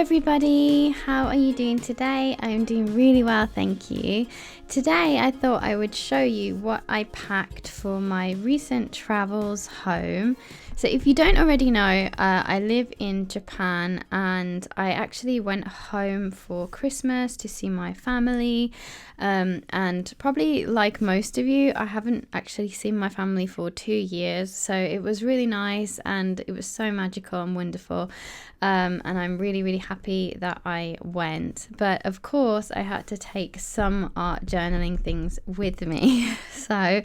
everybody, how are you doing today? I'm doing really well, thank you. Today I thought I would show you what I packed for my recent travels home. So if you don't already know, I live in Japan and I actually went home for Christmas to see my family, and probably like most of you, I haven't actually seen my family for 2 years, so it was really nice and it was so magical and wonderful, and I'm really happy that I went. But of course I had to take some art journaling things with me. So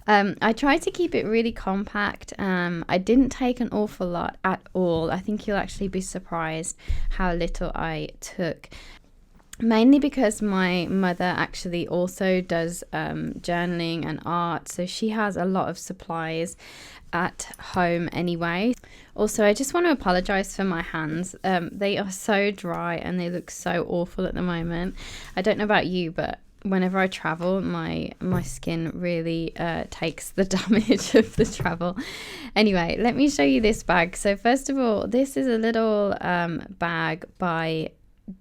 I tried to keep it really compact. I didn't take an awful lot at all. I think you'll actually be surprised how little I took. Mainly because my mother actually also does journaling and art, so she has a lot of supplies at home anyway. Also, I just want to apologize for my hands. They are so dry and they look so awful at the moment. I don't know about you, but whenever I travel, my skin really takes the damage of the travel. Anyway, let me show you this bag. So first of all, this is a little bag by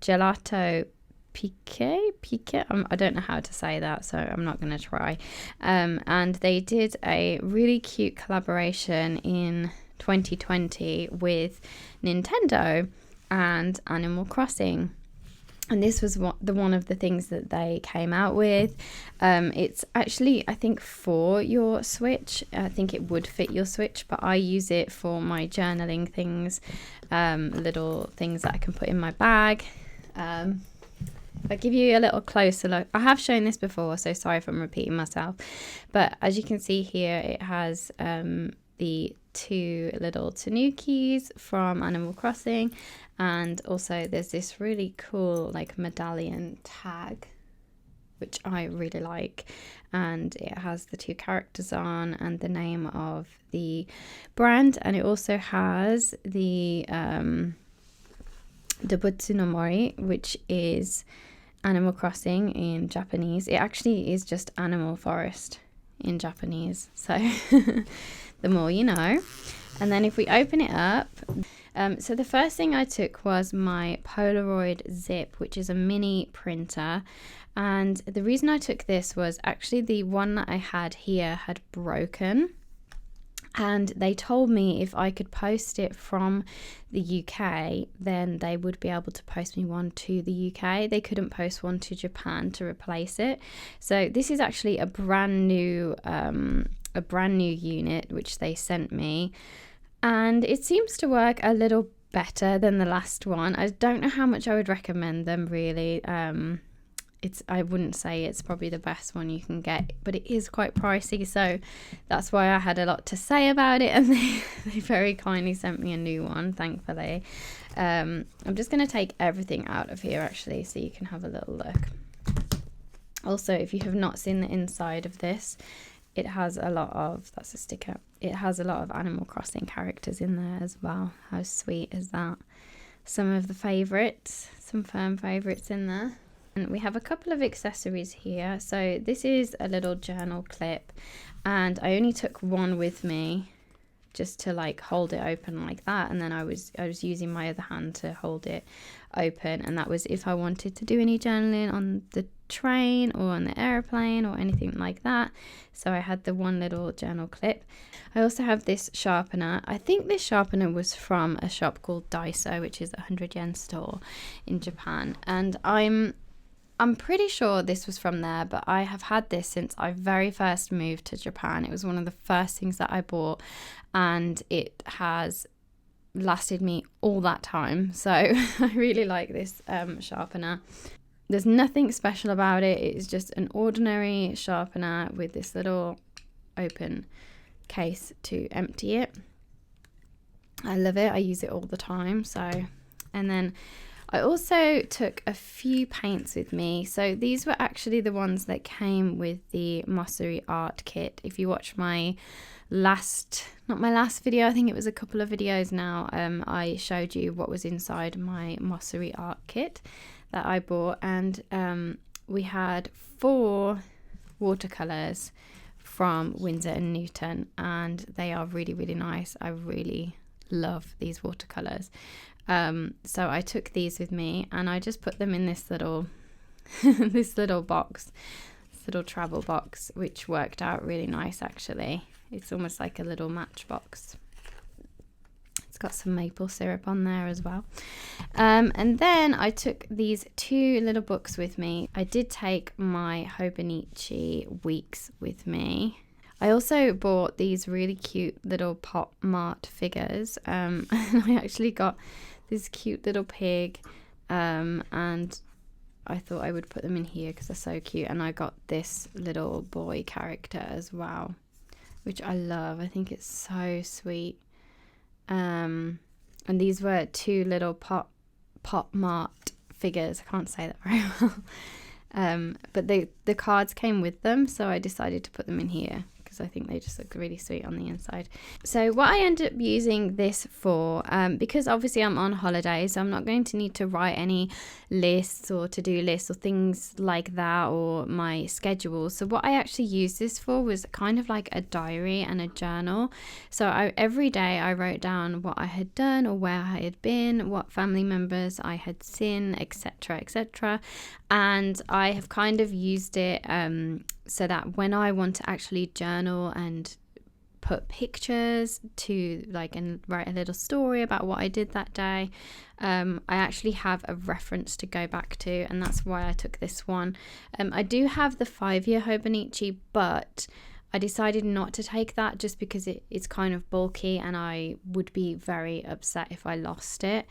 Gelato Pique. I don't know how to say that, so I'm not going to try. And they did a really cute collaboration in 2020 with Nintendo and Animal Crossing. And this was one of the things that they came out with. It's actually, I think, for your Switch. I think it would fit your Switch, but I use it for my journaling things, little things that I can put in my bag. If I give you a little closer look, I have shown this before, so sorry if I'm repeating myself. But as you can see here, it has the 2 little tanukis from Animal Crossing, and also there's this really cool like medallion tag which I really like, and it has the 2 characters on and the name of the brand, and it also has the Dobutsu no Mori, which is Animal Crossing in Japanese. It actually is just Animal Forest in Japanese, so the more you know. And then if we open it up, so the first thing I took was my Polaroid Zip, which is a mini printer. And the reason I took this was actually the one that I had here had broken. And they told me if I could post it from the UK, then they would be able to post me one to the UK. They couldn't post one to Japan to replace it. So this is actually a brand new unit which they sent me, and it seems to work a little better than the last one. I don't know how much I would recommend them really. I wouldn't say it's probably the best one you can get, but it is quite pricey, so that's why I had a lot to say about it, and they very kindly sent me a new one, thankfully. I'm just going to take everything out of here actually, so you can have a little look. Also, if you have not seen the inside of this, it has a lot of, that's a sticker, it has a lot of Animal Crossing characters in there as well. How sweet is that? Some of the favourites, some firm favourites in there. And we have a couple of accessories here. So this is a little journal clip, and I only took one with me just to like hold it open like that, and then I was using my other hand to hold it open, and that was if I wanted to do any journaling on the train or on the airplane or anything like that. So I had the one little journal clip. I also have this sharpener. I think this sharpener was from a shop called Daiso, which is a 100 yen store in Japan, and I'm pretty sure this was from there, but I have had this since I very first moved to Japan. It was one of the first things that I bought, and it has lasted me all that time. So I really like this sharpener. There's nothing special about it. It's just an ordinary sharpener with this little open case to empty it. I love it. I use it all the time. So, and then I also took a few paints with me. So these were actually the ones that came with the Mosuri art kit. If you watch my not my last video, I think it was a couple of videos now, I showed you what was inside my Mosuri art kit that I bought, and we had 4 watercolors from Winsor & Newton, and they are really nice. I really love these watercolors. So I took these with me and I just put them in this little this little box, this little travel box, which worked out really nice actually. It's almost like a little matchbox. It's got some maple syrup on there as well. And then I took these 2 little books with me. I did take my Hobonichi Weeks with me. I also bought these really cute little pop mart figures. And I actually got this cute little pig, and I thought I would put them in here because they're so cute. And I got this little boy character as well, which I love. I think it's so sweet. And these were 2 little pop mart figures. I can't say that very well. But the cards came with them, so I decided to put them in here because I think they just look really sweet on the inside. So what I ended up using this for, because obviously I'm on holiday, so I'm not going to need to write any lists or to-do lists or things like that, or my schedule. So what I actually used this for was kind of like a diary and a journal. So every day I wrote down what I had done or where I had been, what family members I had seen, etc., etc. And I have kind of used it so that when I want to actually journal and put pictures to and write a little story about what I did that day, I actually have a reference to go back to, and that's why I took this one. I do have the 5-year Hobonichi, but I decided not to take that just because it's kind of bulky and I would be very upset if I lost it.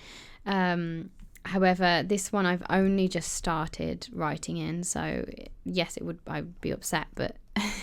However, this one I've only just started writing in, so yes, I'd be upset, but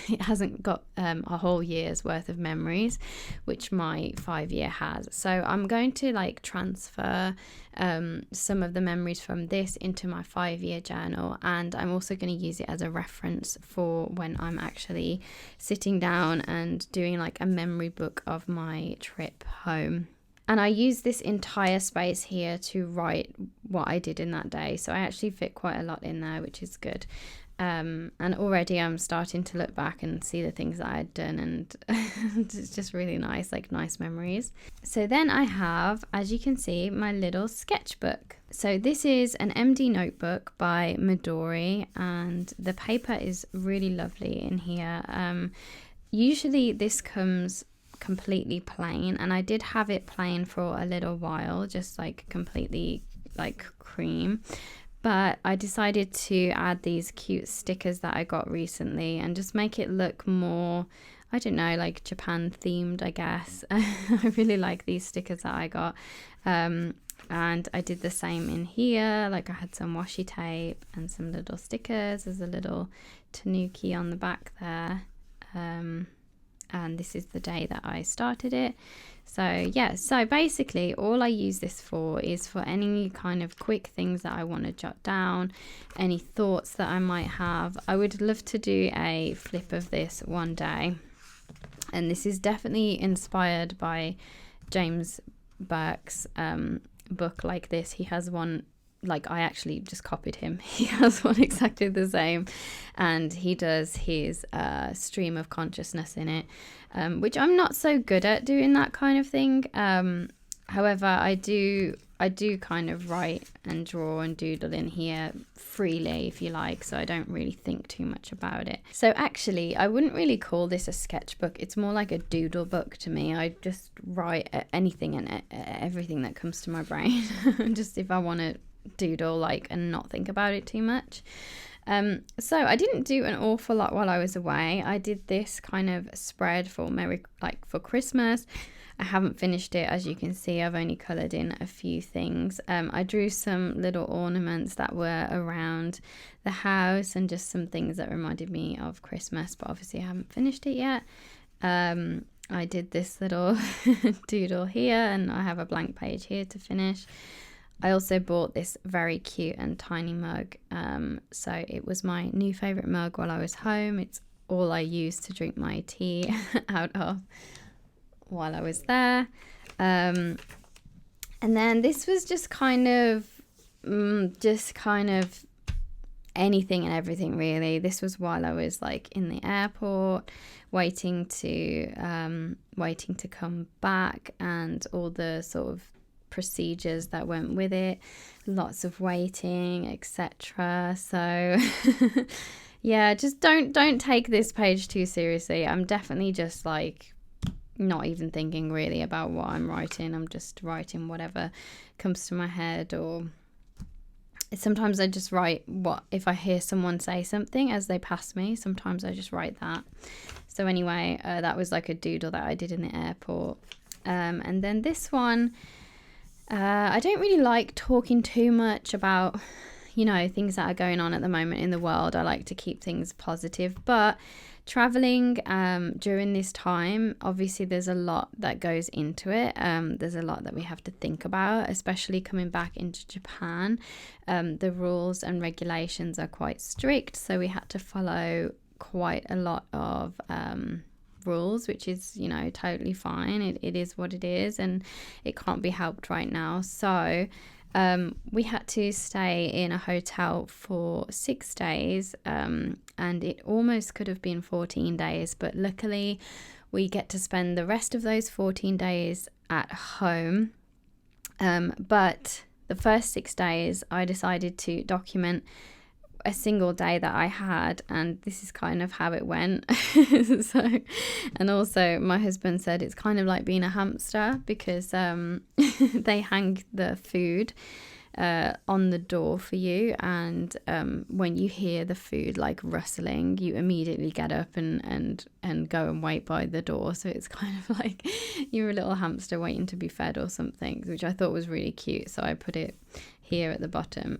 it hasn't got a whole year's worth of memories, which my 5-year has. So I'm going to transfer some of the memories from this into my 5-year journal, and I'm also going to use it as a reference for when I'm actually sitting down and doing a memory book of my trip home. And I use this entire space here to write what I did in that day. So I actually fit quite a lot in there, which is good. And already I'm starting to look back and see the things that I had done, and it's just really nice, nice memories. So then I have, as you can see, my little sketchbook. So this is an MD notebook by Midori, and the paper is really lovely in here. Usually this comes completely plain, and I did have it plain for a little while, just completely cream, but I decided to add these cute stickers that I got recently and just make it look more, I don't know, Japan themed, I guess. I really like these stickers that I got, and I did the same in here. I had some washi tape and some little stickers. There's a little tanuki on the back there, and this is the day that I started it. So yeah, so basically all I use this for is for any kind of quick things that I want to jot down, any thoughts that I might have. I would love to do a flip of this one day, and this is definitely inspired by James Burke's book like this. He has one, I actually just copied him. He has one exactly the same, and he does his stream of consciousness in it, which I'm not so good at doing that kind of thing. However, I do kind of write and draw and doodle in here freely, if you like, so I don't really think too much about it. So actually, I wouldn't really call this a sketchbook. It's more like a doodle book to me. I just write anything and everything that comes to my brain, just if I want to doodle and not think about it too much. So I didn't do an awful lot while I was away. I did this kind of spread for for Christmas. I haven't finished it, as you can see. I've only coloured in a few things. I drew some little ornaments that were around the house and just some things that reminded me of Christmas, but obviously I haven't finished it yet. I did this little doodle here, and I have a blank page here to finish. I also bought this very cute and tiny mug. So it was my new favourite mug while I was home. It's all I used to drink my tea out of while I was there. And then this was just kind of anything and everything really. This was while I was like in the airport waiting to come back, and all the sort of procedures that went with it, lots of waiting, etc. So yeah, just don't take this page too seriously. I'm definitely just like not even thinking really about what I'm writing. I'm just writing whatever comes to my head, or sometimes I just write what if I hear someone say something as they pass me. Sometimes I just write that. So anyway, that was like a doodle that I did in the airport. And then this one, I don't really like talking too much about, you know, things that are going on at the moment in the world. I like to keep things positive, but traveling during this time, obviously there's a lot that goes into it. There's a lot that we have to think about, especially coming back into Japan. The rules and regulations are quite strict, so we had to follow quite a lot of rules, which is, you know, totally fine. It is what it is, and it can't be helped right now. So we had to stay in a hotel for 6 days, and it almost could have been 14 days, but luckily we get to spend the rest of those 14 days at home. But the first 6 days I decided to document a single day that I had, and this is kind of how it went. So, and also my husband said it's kind of like being a hamster, because they hang the food on the door for you, and when you hear the food like rustling, you immediately get up and go and wait by the door. So it's kind of like you're a little hamster waiting to be fed or something, which I thought was really cute, so I put it here at the bottom.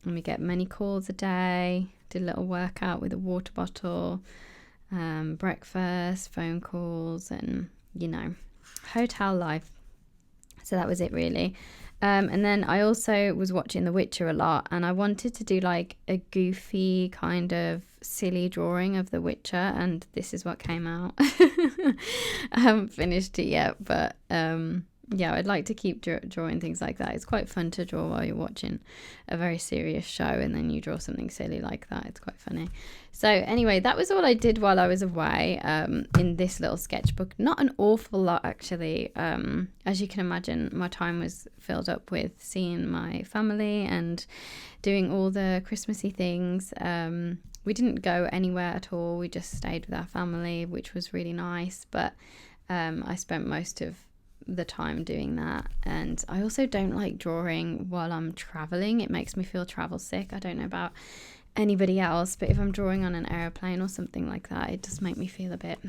And we get many calls a day, did a little workout with a water bottle, breakfast, phone calls, and, you know, hotel life. So that was it really. And then I also was watching The Witcher a lot, and I wanted to do like a goofy kind of silly drawing of The Witcher, and this is what came out. I haven't finished it yet, but yeah, I'd like to keep drawing things like that. It's quite fun to draw while you're watching a very serious show, and then you draw something silly like that. It's quite funny. So anyway, that was all I did while I was away in this little sketchbook. Not an awful lot, actually. As you can imagine, my time was filled up with seeing my family and doing all the Christmassy things. We didn't go anywhere at all. We just stayed with our family, which was really nice. But I spent most of the time doing that. And I also don't like drawing while I'm traveling. It makes me feel travel sick. I don't know about anybody else, but if I'm drawing on an airplane or something like that, it does make me feel a bit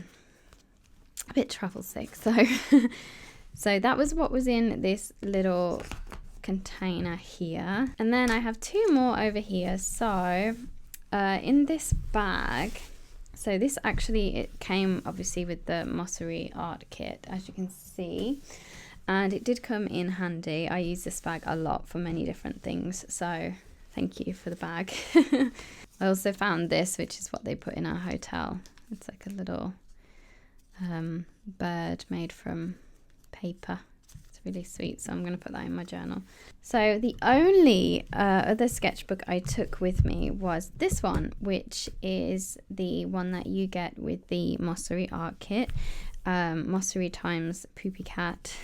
travel sick. So that was what was in this little container here. And then I have 2 more over here. So in this bag, so this actually, it came obviously with the Mossery art kit, as you can see, and it did come in handy. I use this bag a lot for many different things, so thank you for the bag. I also found this, which is what they put in our hotel. It's like a little bird made from paper. It's really sweet, so I'm going to put that in my journal. So the only other sketchbook I took with me was this one, which is the one that you get with the Mossery art kit. Mossery times Poopy Cat.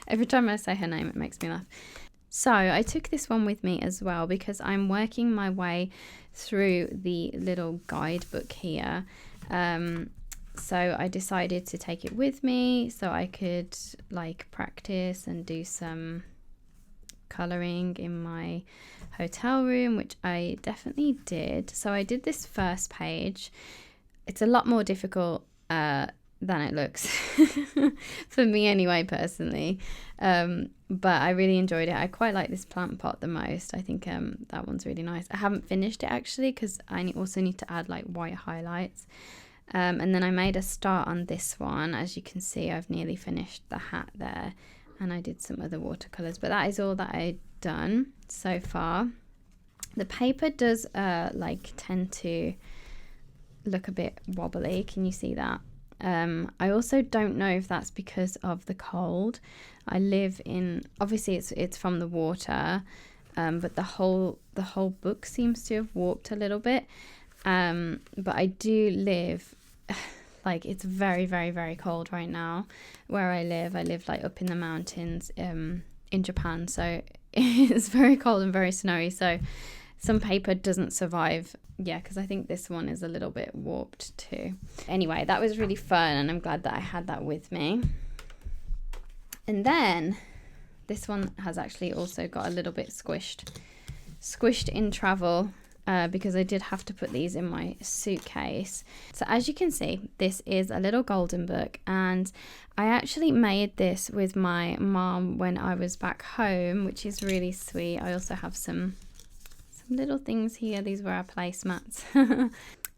Every time I say her name, it makes me laugh. So I took this one with me as well, because I'm working my way through the little guidebook here. So I decided to take it with me so I could like practice and do some colouring in my hotel room, which I definitely did. So I did this first page. It's a lot more difficult than it looks for me anyway, personally, but I really enjoyed it. I quite like this plant pot the most. I think that one's really nice. I haven't finished it actually, because I also need to add like white highlights. And then I made a start on this one. As you can see, I've nearly finished the hat there, and I did some other watercolors, but that is all that I've done so far. The paper does like tend to look a bit wobbly. Can you see that? I also don't know if that's because of the cold. I live in, obviously it's from the water, but the whole book seems to have warped a little bit. But I do live like, it's very, very, very cold right now where I live. I live like up in the mountains in Japan, so it's very cold and very snowy, so some paper doesn't survive. Yeah, because I think this one is a little bit warped too. Anyway, that was really fun, and I'm glad that I had that with me. And then this one has actually also got a little bit squished in travel, because I did have to put these in my suitcase. So as you can see, this is a little golden book, and I actually made this with my mom when I was back home, which is really sweet. I also have some little things here. These were our placemats.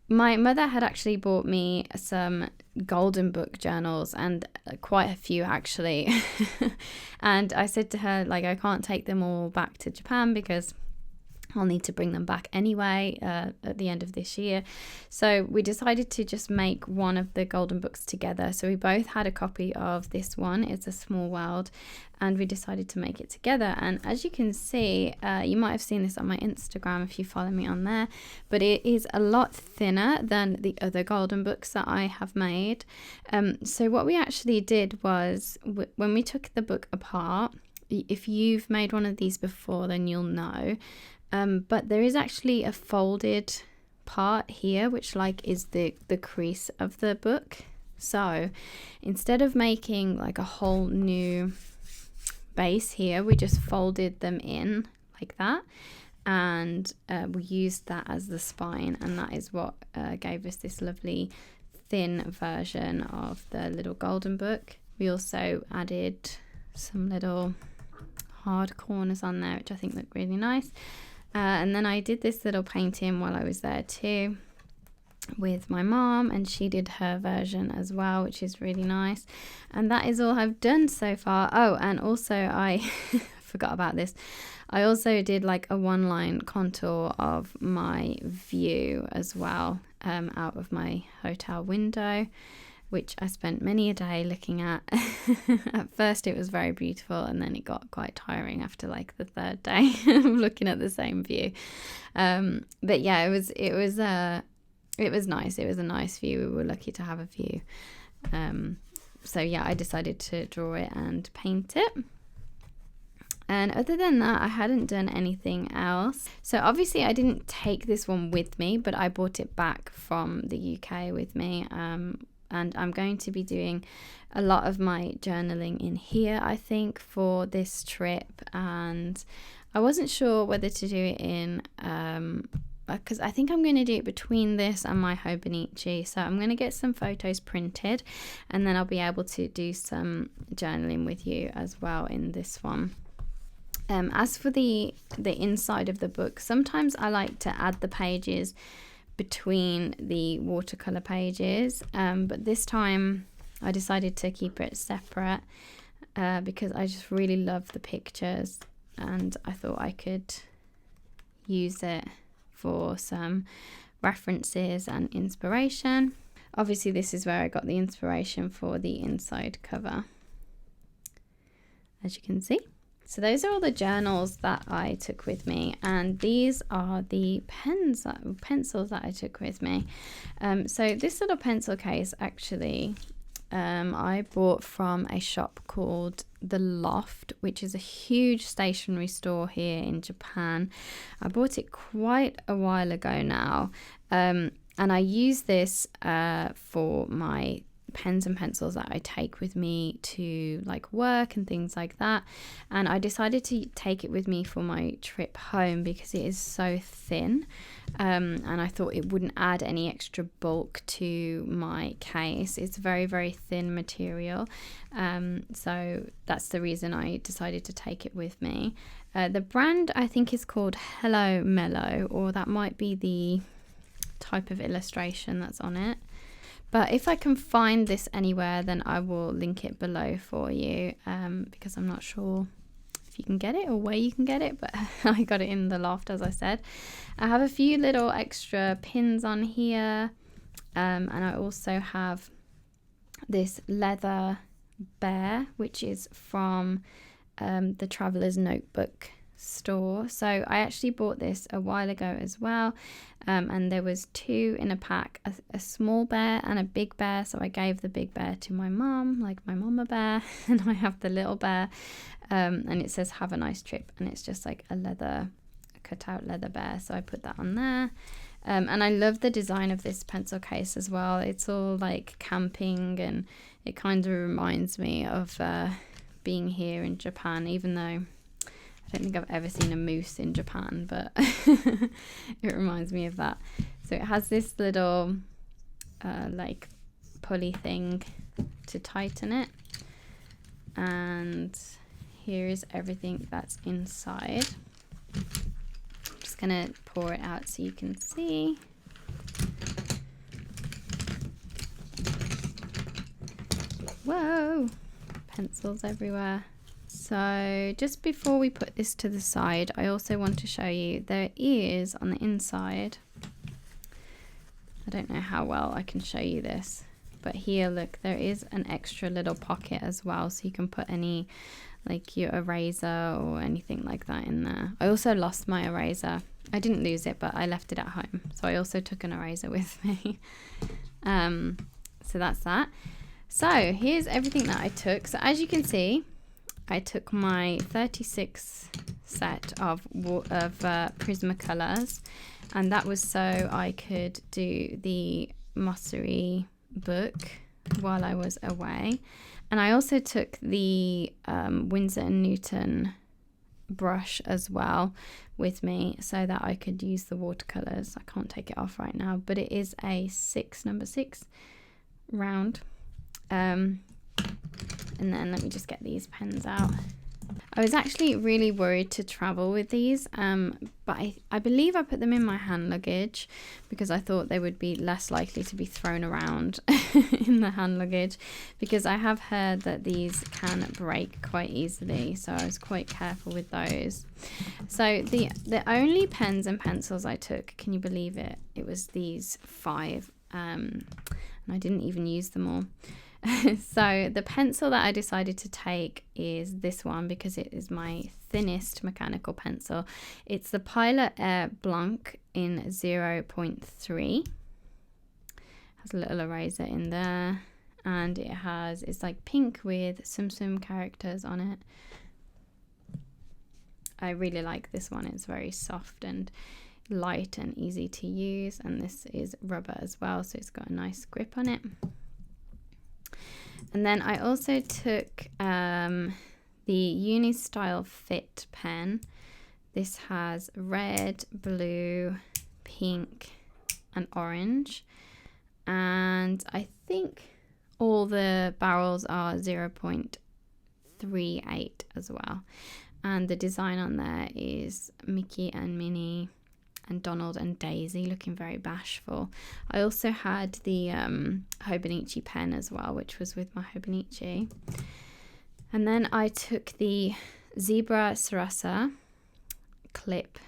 My mother had actually bought me some golden book journals, and quite a few actually. And I said to her, like, I can't take them all back to Japan because I'll need to bring them back anyway at the end of this year. So we decided to just make one of the golden books together. So we both had a copy of this one. It's A Small World, and we decided to make it together. And as you can see, you might have seen this on my Instagram if you follow me on there, but it is a lot thinner than the other golden books that I have made. So what we actually did was, when we took the book apart, if you've made one of these before, then you'll know. But there is actually a folded part here, which like is the crease of the book. So instead of making like a whole new base here, we just folded them in like that, and we used that as the spine, and that is what gave us this lovely thin version of the little golden book. We also added some little hard corners on there, which I think look really nice. And then I did this little painting while I was there too with my mom, and she did her version as well, which is really nice. And that is all I've done so far. Oh, and also I forgot about this. I also did like a one-line contour of my view as well, out of my hotel window, which I spent many a day looking at. At first it was very beautiful, and then it got quite tiring after like the third day of looking at the same view. But yeah, it was nice. It was a nice view. We were lucky to have a view. So yeah, I decided to draw it and paint it. And other than that, I hadn't done anything else. So obviously I didn't take this one with me, but I brought it back from the UK with me. And I'm going to be doing a lot of my journaling in here, I think, for this trip. And I wasn't sure whether to do it in, because I think I'm going to do it between this and my Hobonichi. So I'm going to get some photos printed, and then I'll be able to do some journaling with you as well in this one. As for the inside of the book, sometimes I like to add the pages between the watercolor pages, but this time I decided to keep it separate because I just really love the pictures, and I thought I could use it for some references and inspiration. Obviously this is where I got the inspiration for the inside cover, as you can see. So those are all the journals that I took with me, and these are the pencils that I took with me. So this little pencil case actually I bought from a shop called The Loft, which is a huge stationery store here in Japan. I bought it quite a while ago now, and I use this for my pens and pencils that I take with me to like work and things like that. And I decided to take it with me for my trip home because it is so thin, and I thought it wouldn't add any extra bulk to my case. It's very, very thin material, so that's the reason I decided to take it with me. The brand I think is called Hello Mellow, or that might be the type of illustration that's on it. But if I can find this anywhere, then I will link it below for you, because I'm not sure if you can get it or where you can get it, but I got it in The Loft, as I said. I have a few little extra pins on here, and I also have this leather bear, which is from the Traveler's Notebook store. So I actually bought this a while ago as well, and there was 2 in a pack, a small bear and a big bear. So I gave the big bear to my mom, like my mama bear, and I have the little bear, and it says have a nice trip, and it's just like a cut out leather bear. So I put that on there. And I love the design of this pencil case as well. It's all like camping, and it kind of reminds me of being here in Japan, even though I don't think I've ever seen a moose in Japan, but it reminds me of that. So it has this little like pulley thing to tighten it, and here is everything that's inside. Just gonna pour it out so you can see. Whoa, pencils everywhere. So just before we put this to the side, I also want to show you there is on the inside, I don't know how well I can show you this, but here, look, there is an extra little pocket as well, so you can put any, like your eraser or anything like that in there. I also lost my eraser. I didn't lose it, but I left it at home, so I also took an eraser with me. So that's that. So here's everything that I took. So as you can see, I took my 36 set of Prismacolors, and that was so I could do the Mossery book while I was away. And I also took the Winsor & Newton brush as well with me so that I could use the watercolors. I can't take it off right now, but it is a number 6 round. And then let me just get these pens out. I was actually really worried to travel with these, but I believe I put them in my hand luggage because I thought they would be less likely to be thrown around in the hand luggage, because I have heard that these can break quite easily, so I was quite careful with those. So the only pens and pencils I took, can you believe it? It was these 5, and I didn't even use them all. So the pencil that I decided to take is this one because it is my thinnest mechanical pencil. It's the Pilot Air Blanc in 0.3. Has a little eraser in there, and it's like pink with some characters on it. I really like this one. It's very soft and light and easy to use, and this is rubber as well, so it's got a nice grip on it. And then I also took the Uni Style Fit Pen. This has red, blue, pink, and orange. And I think all the barrels are 0.38 as well. And the design on there is Mickey and Minnie and Donald and Daisy looking very bashful. I also had the Hobonichi pen as well, which was with my Hobonichi. And then I took the Zebra Sarasa clip,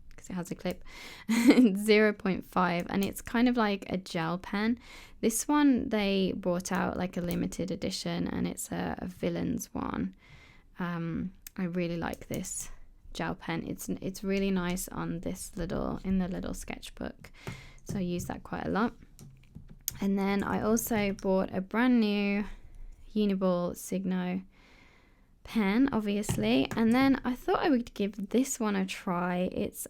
because it has a clip, 0.5, and it's kind of like a gel pen. This one they brought out like a limited edition, and it's a villain's one. I really like this gel pen. It's really nice on this in the little sketchbook, so I use that quite a lot. And then I also bought a brand new Uniball Signo pen, obviously, and then I thought I would give this one a try. It's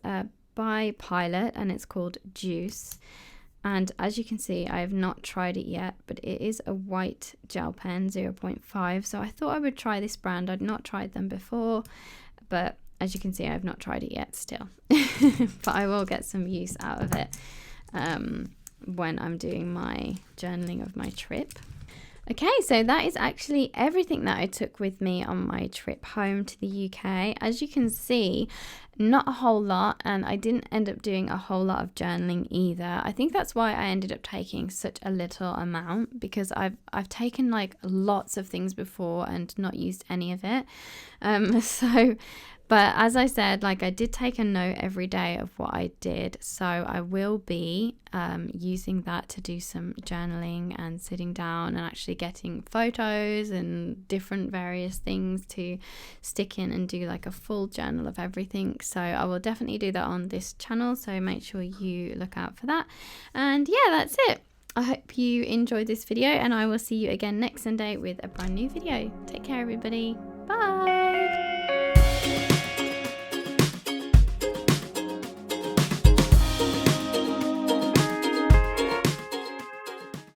by Pilot, and it's called Juice, and as you can see, I have not tried it yet, but it is a white gel pen, 0.5, so I thought I would try this brand. I'd not tried them before, but as you can see, I've not tried it yet still, but I will get some use out of it when I'm doing my journaling of my trip. Okay, so that is actually everything that I took with me on my trip home to the UK. As you can see, not a whole lot, and I didn't end up doing a whole lot of journaling either. I think that's why I ended up taking such a little amount, because I've taken like lots of things before and not used any of it. So But as I said, like, I did take a note every day of what I did, so I will be using that to do some journaling and sitting down and actually getting photos and different various things to stick in and do like a full journal of everything. So I will definitely do that on this channel, so make sure you look out for that. And yeah, that's it. I hope you enjoyed this video, and I will see you again next Sunday with a brand new video. Take care, everybody. Bye.